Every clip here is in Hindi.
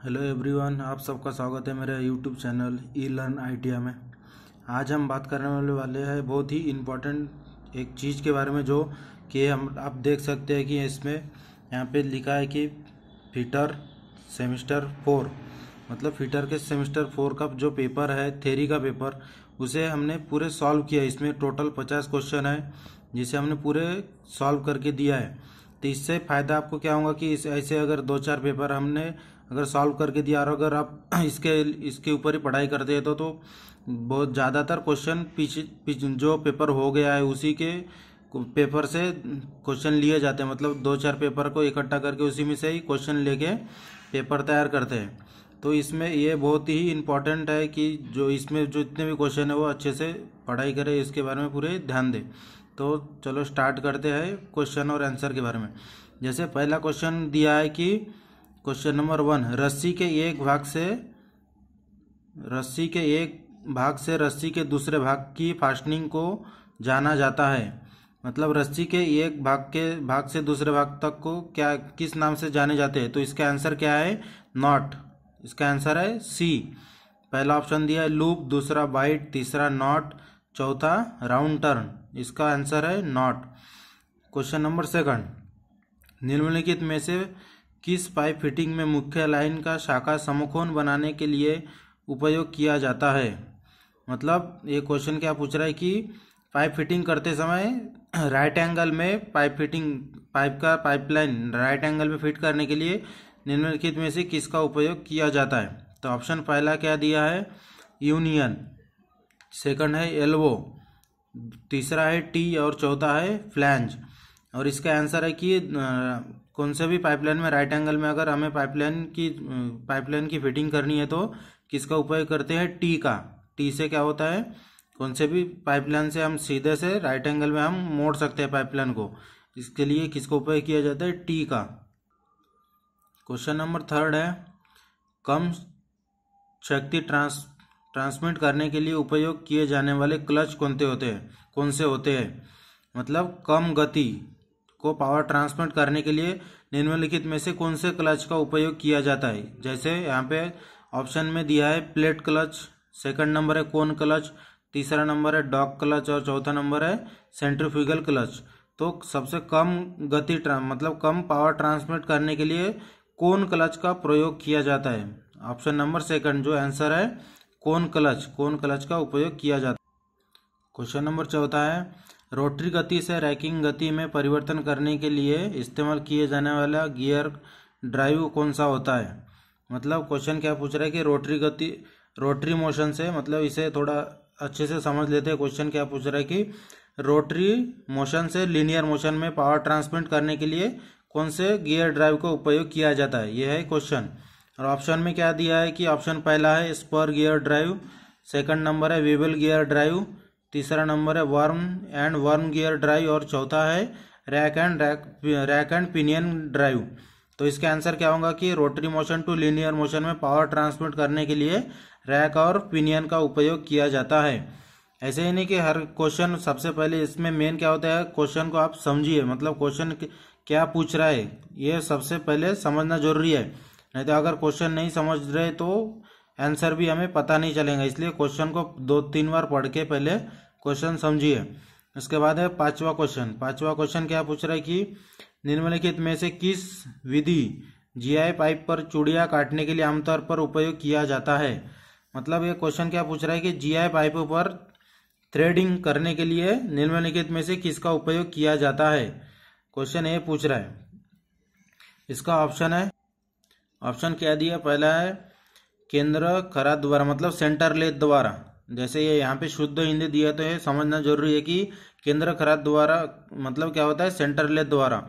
हेलो एवरीवन, आप सबका स्वागत है मेरे यूट्यूब चैनल ई लर्न आईटीआई में। आज हम बात करने वाले हैं बहुत ही इम्पोर्टेंट एक चीज़ के बारे में, जो कि हम आप देख सकते हैं कि इसमें यहाँ पे लिखा है कि फिटर सेमेस्टर 4, मतलब फिटर के सेमेस्टर 4 का जो पेपर है, थ्योरी का पेपर, उसे हमने पूरे सॉल्व किया। इसमें टोटल 50 क्वेश्चन है जिसे हमने पूरे सॉल्व करके दिया है। तो इससे फ़ायदा आपको क्या होगा कि ऐसे अगर 2-4 पेपर हमने अगर सॉल्व करके दिया और अगर आप इसके ऊपर ही पढ़ाई करते हैं तो बहुत ज़्यादातर क्वेश्चन पीछे जो पेपर हो गया है उसी के पेपर से क्वेश्चन लिए जाते हैं। मतलब 2-4 पेपर को इकट्ठा करके उसी में से ही क्वेश्चन लेके पेपर तैयार करते हैं। तो इसमें ये बहुत ही इम्पोर्टेंट है कि जो इसमें जो जितने भी क्वेश्चन है वो अच्छे से पढ़ाई करें, इसके बारे में पूरे ध्यान दें। तो चलो स्टार्ट करते हैं क्वेश्चन और आंसर के बारे में। जैसे पहला क्वेश्चन दिया है कि क्वेश्चन नंबर 1, रस्सी के एक भाग से रस्सी के दूसरे भाग की फास्टनिंग को जाना जाता है। मतलब रस्सी के एक भाग से दूसरे भाग तक को क्या किस नाम से जाने जाते हैं? तो इसका आंसर क्या है? नॉट। इसका आंसर है सी। पहला ऑप्शन दिया है लूप, दूसरा बाइट, तीसरा नॉट, चौथा राउंड टर्न। इसका आंसर है नॉट। क्वेश्चन नंबर 2, निम्नलिखित में से किस पाइप फिटिंग में मुख्य लाइन का शाखा समकोण बनाने के लिए उपयोग किया जाता है? मतलब ये क्वेश्चन क्या पूछ रहा है कि पाइप फिटिंग करते समय राइट एंगल में पाइपलाइन राइट एंगल में फिट करने के लिए निम्नलिखित में से किसका उपयोग किया जाता है? तो ऑप्शन पहला क्या दिया है? यूनियन, सेकंड है एल्बो, तीसरा है टी और चौथा है फ्लैंज। और इसका आंसर है कि कौन से भी पाइपलाइन में राइट एंगल में अगर हमें पाइपलाइन की फिटिंग करनी है तो किसका उपयोग करते हैं? टी का। टी से क्या होता है, कौन से भी पाइपलाइन से हम सीधे से राइट एंगल में हम मोड़ सकते हैं पाइपलाइन को। इसके लिए किसका उपयोग किया जाता है? टी का। क्वेश्चन नंबर 3 है, कम शक्ति ट्रांसमिट करने के लिए उपयोग किए जाने वाले क्लच कौन से होते हैं? मतलब कम गति को पावर ट्रांसमिट करने के लिए निम्नलिखित में से कौन से क्लच का उपयोग किया जाता है? जैसे यहाँ पे ऑप्शन में दिया है प्लेट क्लच, सेकंड नंबर है कोन क्लच, तीसरा नंबर है डॉग क्लच और चौथा नंबर है सेंट्रीफ्यूगल क्लच। तो सबसे कम गति मतलब कम पावर ट्रांसमिट करने के लिए कोन क्लच का प्रयोग किया जाता है? ऑप्शन नंबर सेकंड जो आंसर है कोन क्लच का उपयोग किया जाता है। क्वेश्चन नंबर 4 है, रोटरी गति से रैकिंग गति में परिवर्तन करने के लिए इस्तेमाल किए जाने वाला गियर ड्राइव कौन सा होता है? मतलब क्वेश्चन क्या पूछ रहा है कि रोटरी मोशन से, मतलब इसे थोड़ा अच्छे से समझ लेते हैं। क्वेश्चन क्या पूछ रहा है कि रोटरी मोशन से लीनियर मोशन में पावर ट्रांसमिट करने के लिए कौन से गियर ड्राइव का उपयोग किया जाता है? यह है क्वेश्चन। और ऑप्शन में क्या दिया है कि ऑप्शन पहला है spur gear drive, second number है विबल गियर ड्राइव, तीसरा नंबर है वर्म गियर ड्राइव और चौथा है रैक एंड पिनियन ड्राइव। तो इसका आंसर क्या होगा कि rotary motion to linear motion में पावर ट्रांसमिट करने के लिए रैक और पिनियन का उपयोग किया जाता है। ऐसे ही नहीं कि हर क्वेश्चन, सबसे पहले इसमें मेन क्या होता है, क्वेश्चन को आप समझिए, मतलब क्वेश्चन क्या पूछ रहा है ये सबसे पहले समझना जरूरी है। नहीं तो अगर क्वेश्चन नहीं समझ रहे तो आंसर भी हमें पता नहीं चलेगा। इसलिए क्वेश्चन को 2-3 बार पढ़ के पहले क्वेश्चन समझिए। उसके बाद है पांचवा क्वेश्चन क्या पूछ रहा है कि निम्नलिखित में से किस विधि जीआई पाइप पर चूड़ियां काटने के लिए आमतौर पर उपयोग किया जाता है? मतलब ये क्वेश्चन क्या पूछ रहा है कि जीआई पाइप पर थ्रेडिंग करने के लिए निम्नलिखित में से किसका उपयोग किया जाता है? क्वेश्चन ये पूछ रहा है। इसका ऑप्शन क्या दिया? पहला है केंद्र खरा द्वारा, मतलब सेंटर लेद द्वारा। जैसे ये यहाँ पे शुद्ध हिंदी दिया तो ये समझना जरूरी है कि केंद्र खरा द्वारा मतलब क्या होता है? सेंटर लेद द्वारा।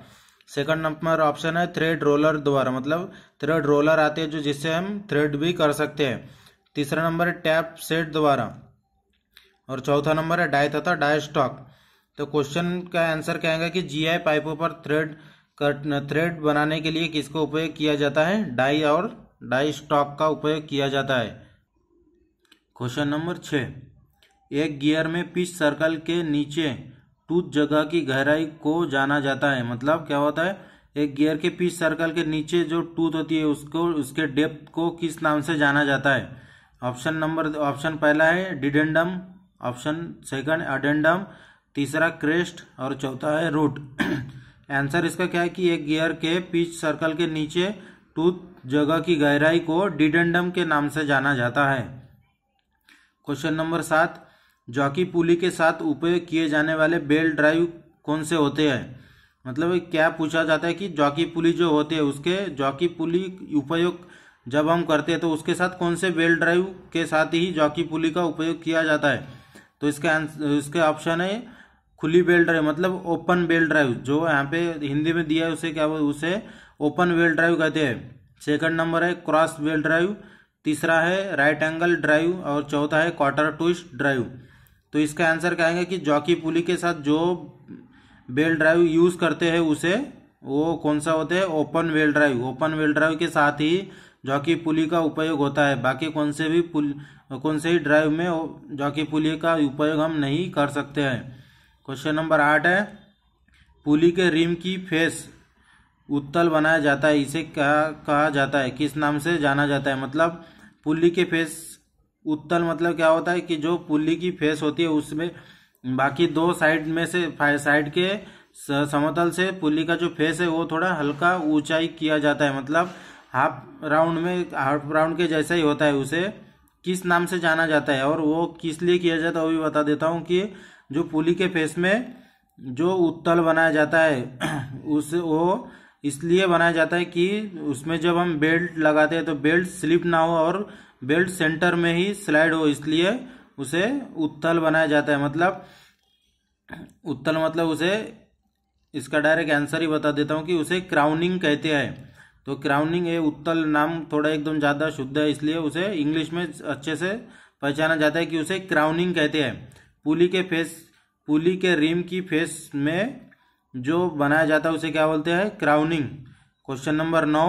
सेकंड नंबर ऑप्शन है थ्रेड रोलर द्वारा, मतलब थ्रेड रोलर आते हैं जो जिससे हम थ्रेड भी कर सकते हैं। तीसरा नंबर है टैप सेट द्वारा और चौथा नंबर है डाई तथा डाई स्टॉक। तो क्वेश्चन का आंसर क्या आएगा कि जीआई पाइपों पर थ्रेड बनाने के लिए किसका उपयोग किया जाता है? डाई और डाई स्टॉक का उपयोग किया जाता है। क्वेश्चन नंबर 6, एक गियर में पिच सर्कल के नीचे टूथ जगह की गहराई को जाना जाता है। मतलब क्या होता है एक गियर के पिच सर्कल के नीचे जो टूथ होती है उसको उसके डेप्थ को किस नाम से जाना जाता है? ऑप्शन पहला है डिडेंडम, ऑप्शन सेकंड अडेंडम, तीसरा क्रेस्ट और चौथा है रूट। आंसर इसका क्या है कि एक गियर के पिच सर्कल के नीचे टूथ जगह की गहराई को डिडेंडम के नाम से जाना जाता है। क्वेश्चन नंबर 7, जॉकी पुली के साथ उपयोग किए जाने वाले बेल्ट ड्राइव कौन से होते हैं? मतलब क्या पूछा जाता है कि जॉकी पुली जो होते हैं उसके जॉकी पुली उपयोग जब हम करते हैं तो उसके साथ कौन से बेल्ट ड्राइव के साथ ही जॉकी पुली का उपयोग किया जाता है? तो इसका ऑप्शन है खुली बेल्ट ड्राइव, मतलब ओपन बेल्ट ड्राइव। जो यहाँ पे हिंदी में दिया है उसे क्या उसे ओपन बेल्ट ड्राइव कहते हैं। सेकंड नंबर है क्रॉस बेल्ट ड्राइव, तीसरा है राइट एंगल ड्राइव और चौथा है क्वार्टर ट्विस्ट ड्राइव। तो इसका आंसर कहेंगे कि जॉकी पुली के साथ जो बेल्ट ड्राइव यूज करते हैं उसे वो कौन सा होते हैं? Open belt drive. Open belt drive के साथ ही जॉकी पुली का उपयोग होता है, बाकी कौन से ही ड्राइव में जॉकी पुली का उपयोग हम नहीं कर सकते हैं। क्वेश्चन नंबर 8 है पुली के रिम की फेस उत्तल बनाया जाता है, इसे क्या कहा जाता है? किस नाम से जाना जाता है? मतलब पुली के फेस उत्तल मतलब क्या होता है कि जो पुली की फेस होती है उसमें बाकी दो साइड में से साइड के समतल से पुली का जो फेस है वो थोड़ा हल्का ऊंचाई किया जाता है, मतलब हाफ राउंड के जैसा ही होता है। उसे किस नाम से जाना जाता है और वो किस लिए किया जाता है वो भी बता देता हूँ कि जो पुली के फेस में जो उत्तल बनाया जाता है उस वो इसलिए बनाया जाता है कि उसमें जब हम बेल्ट लगाते हैं तो बेल्ट स्लिप ना हो और बेल्ट सेंटर में ही स्लाइड हो, इसलिए उसे उत्तल बनाया जाता है। मतलब उत्तल मतलब उसे इसका डायरेक्ट आंसर ही बता देता हूँ कि उसे क्राउनिंग कहते हैं। तो क्राउनिंग ये उत्तल नाम थोड़ा एकदम ज़्यादा शुद्ध है, इसलिए उसे इंग्लिश में अच्छे से पहचाना जाता है कि उसे क्राउनिंग कहते हैं। पुली के रिम की फेस में जो बनाया जाता है उसे क्या बोलते हैं? क्राउनिंग। क्वेश्चन नंबर 9,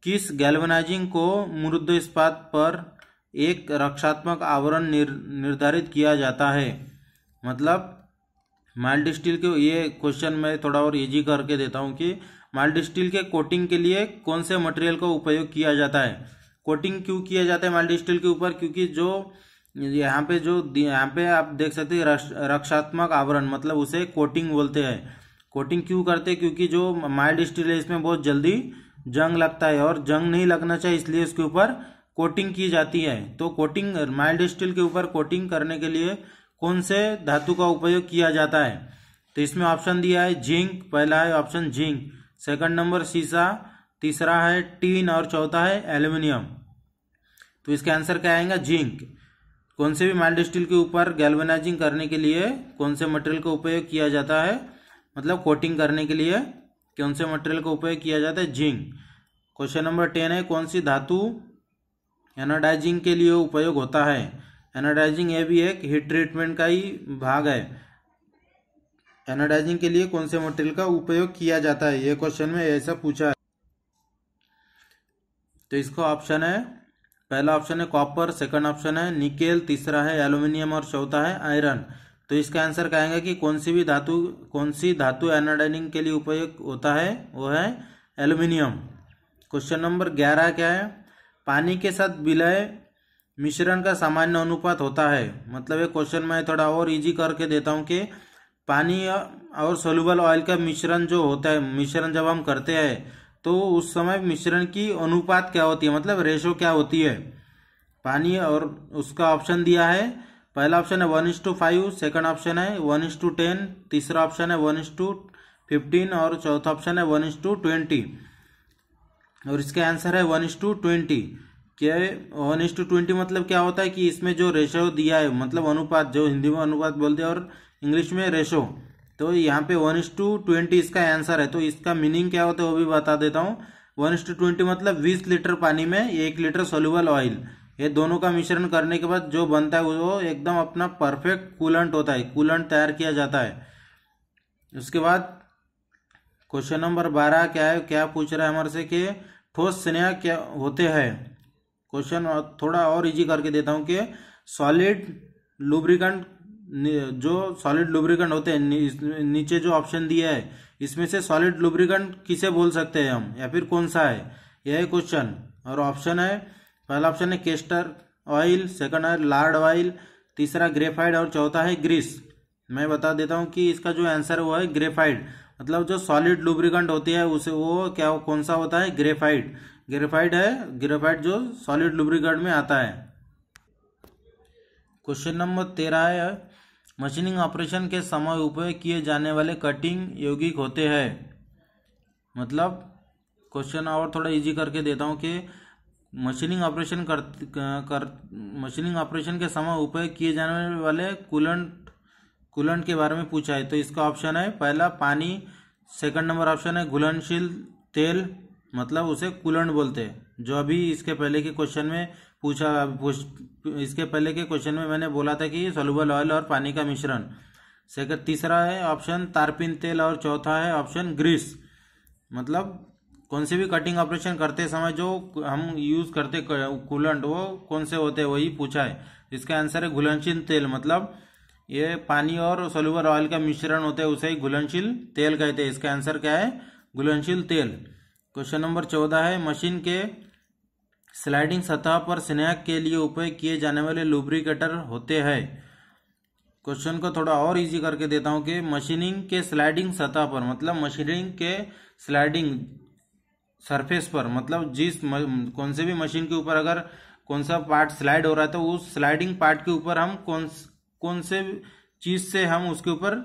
किस गैल्वेनाइजिंग को मृद इस्पात पर एक रक्षात्मक आवरण निर्धारित किया जाता है? मतलब माइल्ड स्टील के, ये क्वेश्चन मैं थोड़ा और इजी करके देता हूँ कि माइल्ड स्टील के कोटिंग के लिए कौन से मटेरियल का उपयोग किया जाता है? कोटिंग क्यों किया जाता है माइल्ड स्टील के ऊपर? क्योंकि जो यहाँ पे आप देख सकते हैं रक्षात्मक आवरण, मतलब उसे कोटिंग बोलते हैं। कोटिंग क्यों करते हैं? क्योंकि जो माइल्ड स्टील है इसमें बहुत जल्दी जंग लगता है और जंग नहीं लगना चाहिए, इसलिए उसके ऊपर कोटिंग की जाती है। तो कोटिंग माइल्ड स्टील के ऊपर कोटिंग करने के लिए कौन से धातु का उपयोग किया जाता है? तो इसमें ऑप्शन दिया है जिंक, पहला है ऑप्शन जिंक, सेकंड नंबर सीसा, तीसरा है टीन और चौथा है एल्यूमिनियम। तो इसका आंसर क्या आएगा? जिंक। कौन से भी माइल्ड स्टील के ऊपर गैल्वेनाइजिंग करने के लिए कौन से मटेरियल का उपयोग किया जाता है? मतलब कोटिंग करने के लिए कौन से मटेरियल का उपयोग किया जाता है? जिंक। क्वेश्चन नंबर 10 है कौन सी धातु एनोडाइजिंग के लिए उपयोग होता है? एनोडाइजिंग ये भी एक हीट ट्रीटमेंट का ही भाग है। एनोडाइजिंग के लिए कौन से मटेरियल का उपयोग किया जाता है? ये क्वेश्चन में ऐसा पूछा है। तो इसका ऑप्शन है, पहला ऑप्शन है कॉपर, सेकंड ऑप्शन है निकेल, तीसरा है एल्यूमिनियम और चौथा है आयरन। तो इसका आंसर कहेंगे कि कौन सी धातु एनोडाइजिंग के लिए उपयोग होता है? वो है एल्यूमिनियम। क्वेश्चन नंबर 11 क्या है? पानी के साथ विलय मिश्रण का सामान्य अनुपात होता है। मतलब ये क्वेश्चन मैं थोड़ा और इजी करके देता हूँ कि पानी और सोल्यूबल ऑयल का मिश्रण जो होता है, मिश्रण जब हम करते हैं तो उस समय मिश्रण की अनुपात क्या होती है, मतलब रेशो क्या होती है पानी और उसका ऑप्शन दिया है। पहला ऑप्शन है 1:5, सेकंड ऑप्शन है 1:10, तीसरा ऑप्शन है 1:15 और चौथा ऑप्शन है 1:20 और इसका आंसर है 1:20। क्या 1:20 मतलब क्या होता है कि इसमें जो रेशो दिया है, मतलब अनुपात, जो हिंदी में अनुपात बोलते हैं और इंग्लिश में रेशो, तो यहाँ पे 1:20 इसका आंसर है। तो इसका मीनिंग क्या होता है वो भी बता देता हूँ। 1:20 मतलब 20 लीटर पानी में 1 लीटर सोल्यूबल ऑयल, ये दोनों का मिश्रण करने के बाद जो बनता है वो एकदम अपना परफेक्ट कूलेंट होता है, कूलेंट तैयार किया जाता है। उसके बाद क्वेश्चन नंबर 12 क्या है, क्या पूछ रहा है हमारे से कि ठोस स्नेह क्या होते हैं। क्वेश्चन थोड़ा और इजी करके देता हूँ कि सॉलिड लुब्रिकेंट जो सॉलिड लुब्रिकेंट होते हैं, नीचे जो ऑप्शन दिया है इसमें से सॉलिड लुब्रिकेंट किसे बोल सकते हैं हम, या फिर कौन सा है, यह है क्वेश्चन। और ऑप्शन है, पहला ऑप्शन है केस्टर ऑयल, सेकंड है लार्ड ऑयल, तीसरा ग्रेफाइट और चौथा है ग्रीस। मैं बता देता हूं कि इसका जो आंसर है वो है ग्रेफाइट। मतलब जो सॉलिड लुब्रिकेंट होती है उसे वो क्या कौन सा होता है, ग्रेफाइट। ग्रेफाइट है, ग्रेफाइट जो सॉलिड लुब्रिकेंट में आता है। क्वेश्चन नंबर 13 है, मशीनिंग ऑपरेशन के समय उपयोग किए जाने वाले कटिंग यौगिक होते हैं। मतलब क्वेश्चन और थोड़ा इजी करके देता हूं कि मशीनिंग ऑपरेशन मशीनिंग ऑपरेशन के समय उपयोग किए जाने वाले कूलेंट के बारे में पूछा है। तो इसका ऑप्शन है पहला पानी, सेकंड नंबर ऑप्शन है घुलनशील तेल, मतलब उसे कूलेंट बोलते हैं। जो अभी इसके पहले के क्वेश्चन में इसके पहले के क्वेश्चन में मैंने बोला था कि सोलुबल ऑयल और पानी का मिश्रण। सेकंड तीसरा है ऑप्शन तारपीन तेल और चौथा है ऑप्शन ग्रीस। मतलब कौन से भी कटिंग ऑपरेशन करते समय जो हम यूज करते कूलेंट वो कौन से होते हैं वही पूछा है। इसका आंसर है घुलनशील तेल। मतलब ये पानी और सोलुबल ऑयल का मिश्रण होता है, उसे ही घुलनशील तेल कहते हैं। इसका आंसर क्या है, घुलनशील तेल। क्वेश्चन नंबर 14 है, मशीन के स्लाइडिंग सतह पर स्नेहक के लिए उपयोग किए जाने वाले लुब्रिकेटर होते हैं। क्वेश्चन को थोड़ा और इजी करके देता हूं कि मशीनिंग के स्लाइडिंग सतह पर, मतलब मशीनिंग के स्लाइडिंग सरफेस पर, मतलब कौन से भी मशीन के ऊपर अगर कौन सा पार्ट स्लाइड हो रहा है तो उस स्लाइडिंग पार्ट के ऊपर हम कौन से चीज से हम उसके ऊपर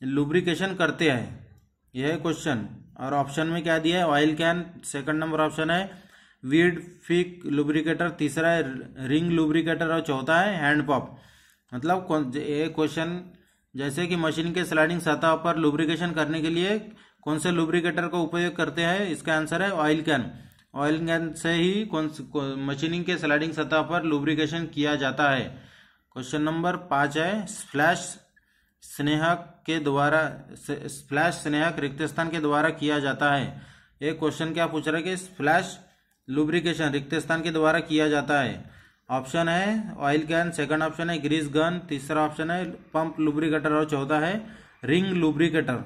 लुब्रिकेशन करते हैं, यह है क्वेश्चन। और ऑप्शन में क्या दिया है, oil can, second number option है वीड फिक लुब्रिकेटर, तीसरा है रिंग लुब्रिकेटर और चौथा है हैंड पंप। मतलब ये क्वेश्चन जैसे कि मशीन के स्लाइडिंग सतह पर लुब्रिकेशन करने के लिए कौन से लुब्रिकेटर का उपयोग करते हैं, इसका आंसर है oil can. Oil can say he machining के स्लाइडिंग सतह पर लुब्रिकेशन किया जाता है। क्वेश्चन नंबर 5 है, स्नेहक रिक्त स्थान के द्वारा किया जाता है। एक क्वेश्चन क्या पूछ रहा है कि स्प्लैश लुब्रिकेशन रिक्त स्थान के द्वारा किया जाता है। ऑप्शन है ऑयल कैन, सेकंड ऑप्शन है ग्रीस गन, तीसरा ऑप्शन है पंप लुब्रिकेटर और चौथा है रिंग लुब्रिकेटर।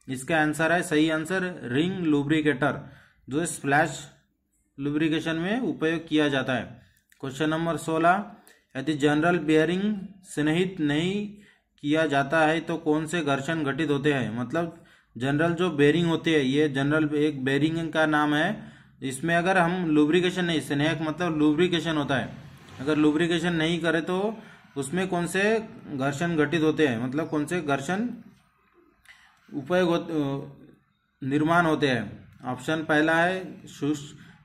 इसका आंसर है, सही आंसर रिंग लुब्रिकेटर, जो स्प्लैश लुब्रिकेशन में उपयोग किया जाता है। क्वेश्चन नंबर 16, यदि जनरल बेयरिंग स्नेहित नहीं किया जाता है तो कौन से घर्षण घटित होते हैं। मतलब जनरल जो बेयरिंग होते हैं, ये जनरल एक बेयरिंग का नाम है, इसमें अगर हम लुब्रिकेशन नहीं, स्नेहक मतलब लुब्रिकेशन होता है, अगर लुब्रिकेशन नहीं करे तो उसमें कौन से घर्षण घटित होते हैं, मतलब कौन से घर्षण निर्माण होते हैं। ऑप्शन पहला है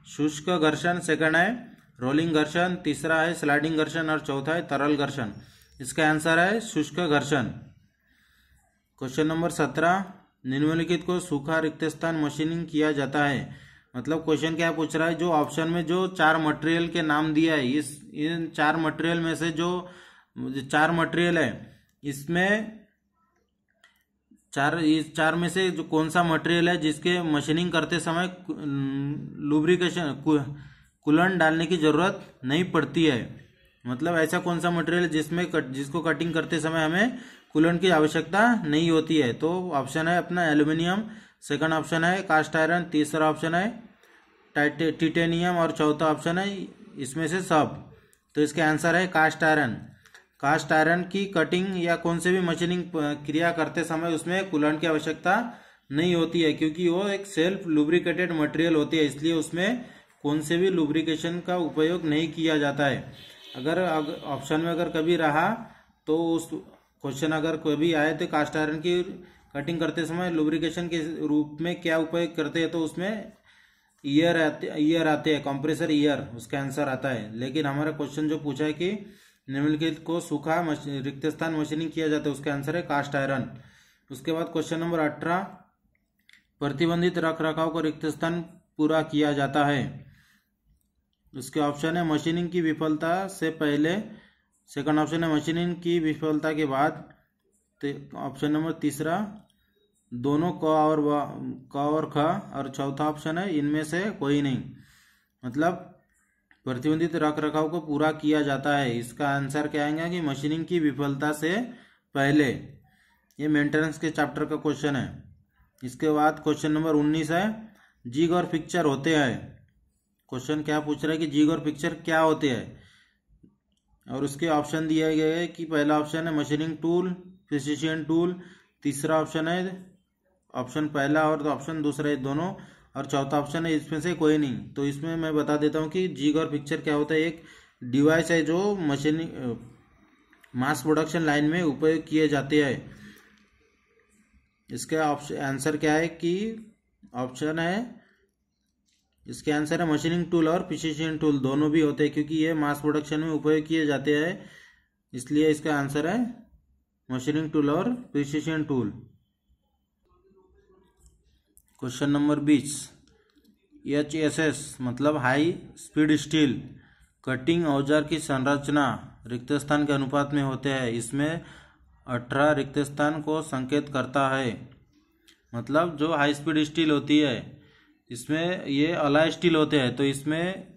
शुष्क घर्षण, सेकंड है रोलिंग घर्षण, तीसरा है स्लाइडिंग घर्षण और चौथा है तरल घर्षण। इसका आंसर है शुष्क घर्षण। क्वेश्चन नंबर 17, निम्नलिखित को सूखा रिक्त स्थान मशीनिंग किया जाता है। मतलब क्वेश्चन क्या पूछ रहा है, जो ऑप्शन में जो 4 मटेरियल के नाम दिया है, इन 4 मटेरियल में से जो 4 मटेरियल है, इसमें इस चार में से जो कौन सा मटेरियल है जिसके मशीनिंग करते समय लुब्रिकेशन कूलेंट डालने की जरूरत नहीं पड़ती है। मतलब ऐसा कौन सा मटेरियल है जिसको कटिंग करते समय हमें कूलेंट की आवश्यकता नहीं होती है। तो ऑप्शन है अपना एल्यूमिनियम, सेकंड ऑप्शन है कास्ट आयरन, तीसरा ऑप्शन है टिटेनियम और चौथा ऑप्शन है इसमें से सब। तो इसका आंसर है कास्ट आयरन। कास्ट आयरन की कटिंग या कौन से भी मशीनिंग क्रिया करते समय उसमें कूलेंट की आवश्यकता नहीं होती है, क्योंकि वो एक सेल्फ लुब्रिकेटेड मटेरियल होती है, इसलिए उसमें कौन से भी लुब्रिकेशन का उपयोग नहीं किया जाता है। अगर ऑप्शन में अगर कभी रहा तो उस क्वेश्चन अगर कभी आए तो कास्ट आयरन की कटिंग करते समय लुब्रिकेशन के रूप में क्या उपयोग करते हैं, तो उसमें ईयर आते हैं, कंप्रेसर ईयर, उसका आंसर आता है। लेकिन हमारा क्वेश्चन जो पूछा है कि निम्नलिखित को सूखा रिक्त स्थान मशीनिंग किया जाता है, उसका आंसर है कास्ट आयरन। उसके बाद क्वेश्चन नंबर 18, प्रतिबंधित रख रखाव को रिक्त स्थान पूरा किया जाता है। उसके ऑप्शन है मशीनिंग की विफलता से पहले, सेकंड ऑप्शन है मशीनिंग की विफलता के बाद, ऑप्शन नंबर तीसरा दोनों क और ख, और चौथा ऑप्शन है इनमें से कोई नहीं। मतलब प्रतिबंधित रख रखाव को पूरा किया जाता है, इसका आंसर क्या आएगा कि मशीनिंग की विफलता से पहले, ये मेंटेनेंस के चैप्टर का क्वेश्चन है। इसके बाद क्वेश्चन नंबर 19 है, जिग और पिक्चर होते हैं। क्वेश्चन क्या पूछ रहा है कि जिग और पिक्चर क्या होते हैं, और उसके ऑप्शन दिए गए हैं कि पहला ऑप्शन है मशीनिंग टूल, प्रिसिशन टूल, तीसरा ऑप्शन है ऑप्शन पहला और ऑप्शन दूसरा, दोनों, और चौथा ऑप्शन है इसमें से कोई नहीं। तो इसमें मैं बता देता हूँ कि जिग और पिक्चर क्या होता है। एक डिवाइस है जो मशीनिंग मास प्रोडक्शन लाइन में उपयोग किए जाते हैं। इसका आंसर क्या है कि ऑप्शन है, इसके आंसर है मशीनिंग टूल और प्रिसिशन टूल, दोनों भी होते हैं, क्योंकि ये मास प्रोडक्शन में उपयोग किए जाते हैं, इसलिए इसका आंसर है मशीनिंग टूल और precision tool. Question number 20, HSS मतलब हाई स्पीड स्टील कटिंग औजार की संरचना रिक्त स्थान के अनुपात में होते हैं। इसमें 18 रिक्त स्थान को संकेत करता है। मतलब जो हाई स्पीड स्टील होती है, इसमें ये अलाय स्टील होते हैं, तो इसमें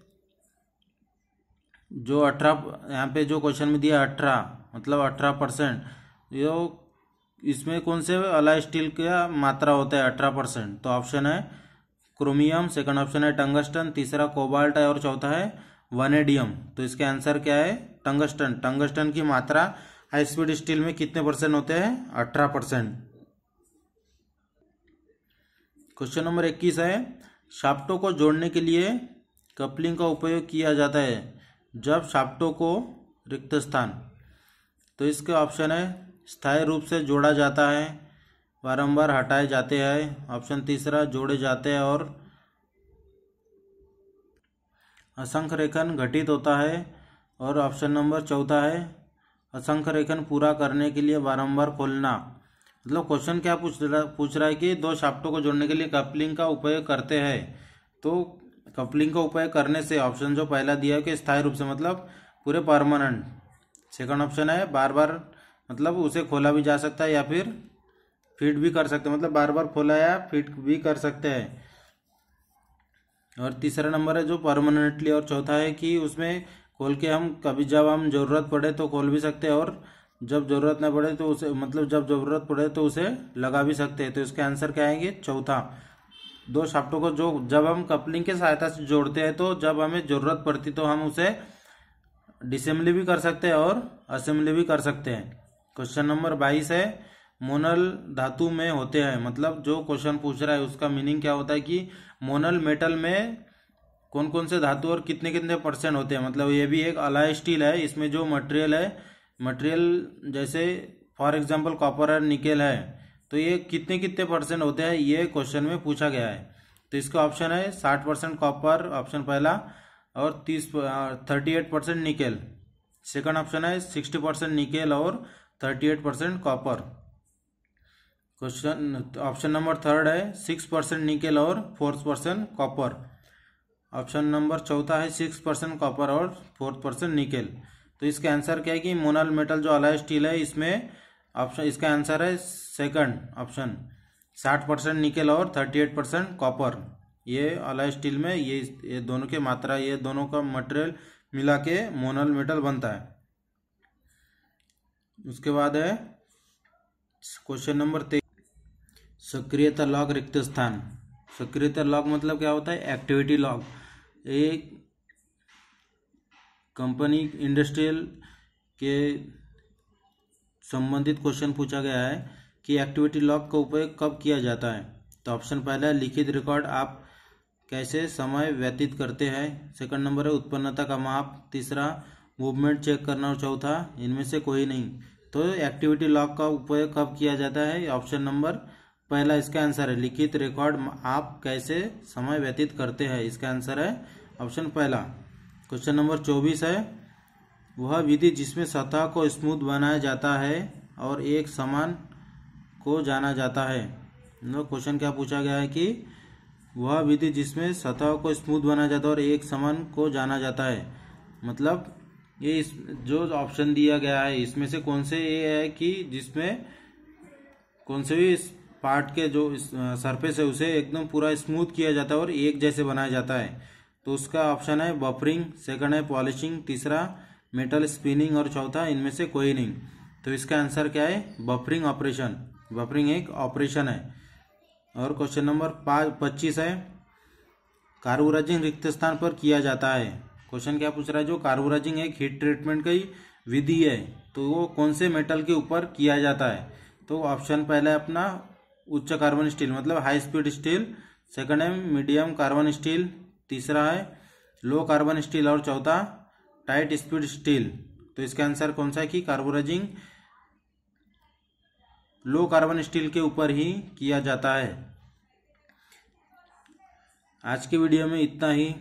जो 18, यहाँ पे जो क्वेश्चन में दिया 18 मतलब 18%, यो इसमें कौन से अलाय स्टील का मात्रा होता है 18%। तो ऑप्शन है क्रोमियम, सेकंड ऑप्शन है टंगस्टन, तीसरा कोबाल्ट है और चौथा है वनेडियम। तो इसके आंसर क्या है, टंगस्टन। टंगस्टन की मात्रा हाई स्पीड स्टील में कितने परसेंट होते हैं, 18%। क्वेश्चन नंबर 21 है, शाफ्टों को जोड़ने के लिए कपलिंग का उपयोग किया जाता है जब शाफ्टों को रिक्त स्थान। तो इसके ऑप्शन है स्थायी रूप से जोड़ा जाता है, बारंबार हटाए जाते हैं, ऑप्शन तीसरा जोड़े जाते हैं और असंख्य रेखन घटित होता है, और ऑप्शन नंबर चौथा है असंख्य रेखन पूरा करने के लिए बारंबार खोलना। मतलब क्वेश्चन क्या पूछ रहा है कि दो शाफ्टों को जोड़ने के लिए कपलिंग का उपयोग करते हैं। तो कपलिंग का उपयोग करने से ऑप्शन जो पहला दिया है कि स्थायी रूप से मतलब पूरे परमानेंट, सेकंड ऑप्शन है बार बार मतलब उसे खोला भी जा सकता है या फिर फिट भी कर सकते हैं, मतलब बार बार खोला या फिट भी कर सकते हैं, और तीसरा नंबर है जो परमानेंटली, और चौथा है कि उसमें खोल के हम कभी जब हम ज़रूरत पड़े तो खोल भी सकते हैं, और जब ज़रूरत ना पड़े तो उसे मतलब जब ज़रूरत पड़े तो उसे लगा भी सकते हैं। तो इसके आंसर क्या आएंगे, चौथा। दो शाफ्टों को जो जब हम कपलिंग की सहायता से जोड़ते हैं तो जब हमें ज़रूरत पड़ती तो हम उसे डिसेंबली भी कर सकते हैं और असेंबली भी कर सकते हैं। क्वेश्चन नंबर 22 है, मोनल धातु में होते हैं। मतलब जो क्वेश्चन पूछ रहा है उसका मीनिंग क्या होता है कि मोनल मेटल में कौन कौन से धातु और कितने कितने परसेंट होते हैं। मतलब ये भी एक अलाय स्टील है, इसमें जो मटेरियल है, मटेरियल जैसे फॉर एग्जांपल कॉपर और निकेल है, तो ये कितने कितने परसेंट होते हैं ये क्वेश्चन में पूछा गया है। तो इसका ऑप्शन है 60% कॉपर, ऑप्शन पहला, और 38% निकेल। सेकंड ऑप्शन है 60% निकेल और 38% copper. Question option number third है 6% निकेल और 4% कॉपर। ऑप्शन नंबर चौथा है 6% कॉपर और 4% निकेल। तो इसका आंसर क्या है कि मोनल मेटल जो अलाय स्टील है, इसमें ऑप्शन इसका आंसर है सेकंड ऑप्शन, 60% निकेल और 38% कॉपर। ये अलाय स्टील में ये दोनों की मात्रा, ये दोनों का मटेरियल मिला के मोनल मेटल बनता है। उसके बाद है क्वेश्चन नंबर 23, सक्रियता लॉग रिक्त स्थान। सक्रियता लॉग मतलब क्या होता है, एक्टिविटी लॉग। एक कंपनी इंडस्ट्रियल के संबंधित क्वेश्चन पूछा गया है कि एक्टिविटी लॉग का उपयोग कब किया जाता है। तो ऑप्शन पहला है लिखित रिकॉर्ड, आप कैसे समय व्यतीत करते हैं। सेकंड नंबर है उत्पन्नता का माप, तीसरा मूवमेंट चेक करना, और चौथा इनमें से कोई नहीं। तो एक्टिविटी लॉग का उपयोग कब किया जाता है, ऑप्शन नंबर पहला इसका आंसर है लिखित रिकॉर्ड, आप कैसे समय व्यतीत करते हैं, इसका आंसर है ऑप्शन पहला। क्वेश्चन नंबर 24 है, वह विधि जिसमें सतह को स्मूथ बनाया जाता है और एक समान को जाना जाता है। क्वेश्चन क्या पूछा गया है कि वह विधि जिसमें सतह को स्मूथ बनाया जाता है और एक समान को जाना जाता है। मतलब ये जो ऑप्शन दिया गया है इसमें से कौन से ये है कि जिसमें कौन से भी पार्ट के जो सरफेस है उसे एकदम पूरा स्मूथ किया जाता है और एक जैसे बनाया जाता है। तो उसका ऑप्शन है बफरिंग, सेकंड है पॉलिशिंग, तीसरा मेटल स्पिनिंग और चौथा इनमें से कोई नहीं। तो इसका आंसर क्या है? Buffering operation. बफरिंग एक ऑपरेशन है। और क्वेश्चन नंबर 25 है, कार्बोराइजिंग रिक्त स्थान पर किया जाता है। क्वेश्चन क्या पूछ रहा है? जो कार्बोराइजिंग एक हीट ट्रीटमेंट की विधि है, तो वो कौन से मेटल के ऊपर किया जाता है? तो ऑप्शन पहला है अपना उच्च कार्बन स्टील, मतलब हाई स्पीड स्टील। सेकंड है मीडियम कार्बन स्टील। तीसरा है लो कार्बन स्टील। और चौथा टाइट स्पीड स्टील। तो इसका आंसर कौन सा है कि कार्बोराइजिंग लो कार्बन स्टील के ऊपर ही किया जाता है। आज की वीडियो में इतना ही।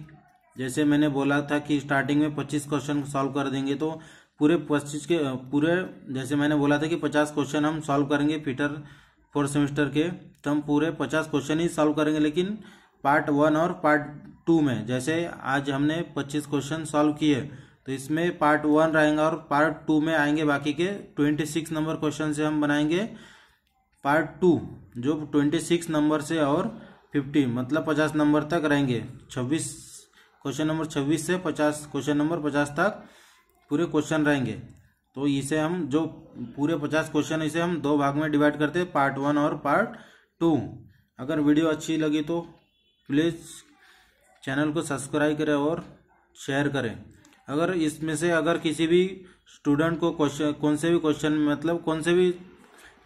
जैसे मैंने बोला था कि स्टार्टिंग में 25 क्वेश्चन सॉल्व कर देंगे, तो पूरे जैसे मैंने बोला था कि 50 क्वेश्चन हम सॉल्व करेंगे फिटर 4 सेमेस्टर के, तो हम पूरे 50 क्वेश्चन ही सॉल्व करेंगे। लेकिन पार्ट 1 और पार्ट 2 में, जैसे आज हमने 25 क्वेश्चन सॉल्व किए, तो इसमें पार्ट 1 रहेगा और पार्ट 2 में आएंगे बाकी के 26 नंबर क्वेश्चन से हम बनाएंगे पार्ट 2, जो 26 नंबर से और 50 मतलब 50 नंबर तक रहेंगे। क्वेश्चन नंबर 26 से क्वेश्चन नंबर 50 तक पूरे क्वेश्चन रहेंगे। तो इसे हम जो पूरे 50 क्वेश्चन, इसे हम 2 भाग में डिवाइड करते हैं, पार्ट 1 और पार्ट 2। अगर वीडियो अच्छी लगी तो प्लीज़ चैनल को सब्सक्राइब करें और शेयर करें। अगर इसमें से अगर किसी भी स्टूडेंट को कौन से भी क्वेश्चन मतलब कौन से भी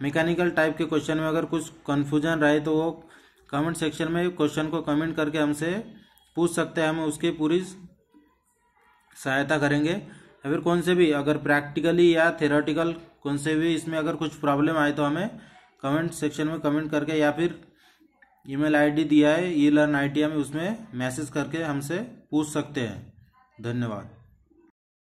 मैकेनिकल टाइप के क्वेश्चन में अगर कुछ कन्फ्यूजन रहे, तो वो कमेंट सेक्शन में क्वेश्चन को कमेंट करके हमसे पूछ सकते हैं। हम उसकी पूरी सहायता करेंगे। या फिर कौन से भी अगर प्रैक्टिकली या थ्योरेटिकल कौन से भी इसमें अगर कुछ प्रॉब्लम आए, तो हमें कमेंट सेक्शन में कमेंट करके या फिर ईमेल आईडी दिया है eLearn ITM में, उसमें मैसेज करके हमसे पूछ सकते हैं। धन्यवाद।